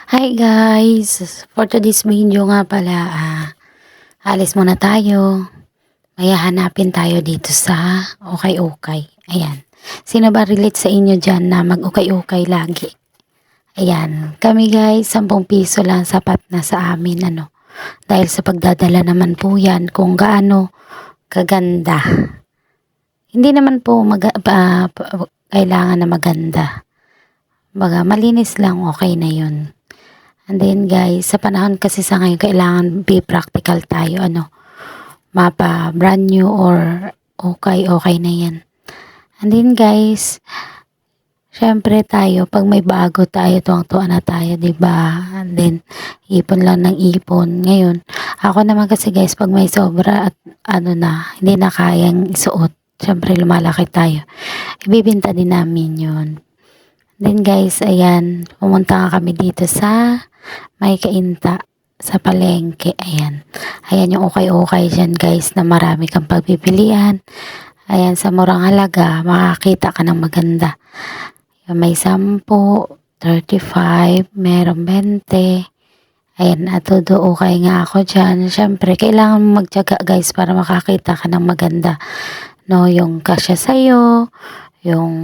Hi guys! For today's video nga pala, alis muna tayo. May hanapin tayo dito sa ukay-ukay. Ayan. Sino ba relate sa inyo dyan na mag-ukay-ukay lagi? Ayan. Kami guys, 10 piso lang sapat na sa amin. Dahil sa pagdadala naman po yan kung gaano kaganda. Hindi naman po kailangan na maganda. Baga, malinis lang, okay na yun. And then guys, sa panahon kasi sa ngayon, kailangan be practical tayo, mapa brand new or okay na yan. And then guys, syempre tayo, pag may bago tayo, tuwang-tuwa na tayo, diba? And then, ipon lang ng ipon. Ngayon, ako naman kasi guys, pag may sobra at hindi na kayang isuot, syempre lumalaki tayo. Ibibinta din namin yun. Then guys, ayan, pumunta nga kami dito sa may kainta sa palengke. Ayan yung okay dyan guys, na marami kang pagpipilian. Ayan, sa murang halaga makakita ka ng maganda. May 10, 35, merong 20. Ayan, atudo okay nga ako dyan. Syempre kailangan magtiyaga guys para makakita ka ng maganda, yung kasya sa'yo, yung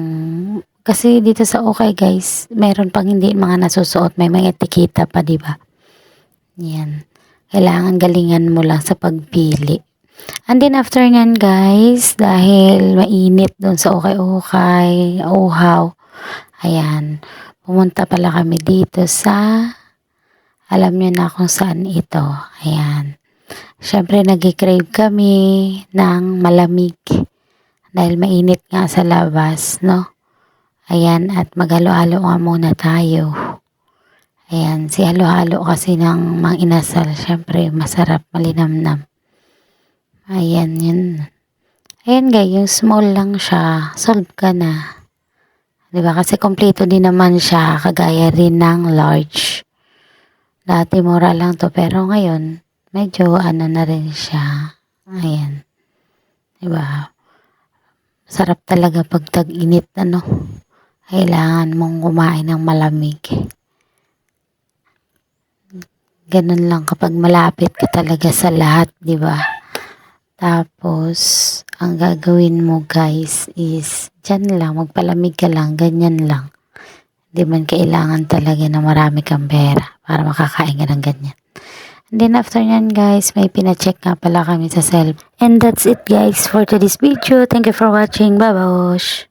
kasi dito sa okay guys, meron pang hindi mga nasusuot, may mga etiketa pa, diba? Yan. Kailangan galingan mo lang sa pagpili. And then after nyan guys, dahil mainit doon sa okay, uhaw. Ayan. Pumunta pala kami dito sa, alam nyo na kung saan ito. Ayan. Syempre nag-crave kami ng malamig. Dahil mainit nga sa labas, no? Ayan, at maghalo-halo nga muna tayo. Ayan, si halo-halo kasi ng mga inasal, syempre masarap, malinamnam. Ayan, yun. Ayan guys, yung small lang siya, solve ka na. Diba? Kasi kompleto din naman siya, kagaya rin ng large. Dati mura lang to, pero ngayon, medyo na rin siya. Ayan. Diba? Sarap talaga pag tag-init, kailangan mong kumain ng malamig. Ganun lang kapag malapit ka talaga sa lahat, di ba? Tapos, ang gagawin mo guys is, dyan lang, magpalamig ka lang, ganyan lang. Di man kailangan talaga na marami kang pera para makakain ka ng ganyan. And then after nyan guys, may pina-check nga pala kami sa self. And that's it guys for today's video. Thank you for watching. Bye-bye.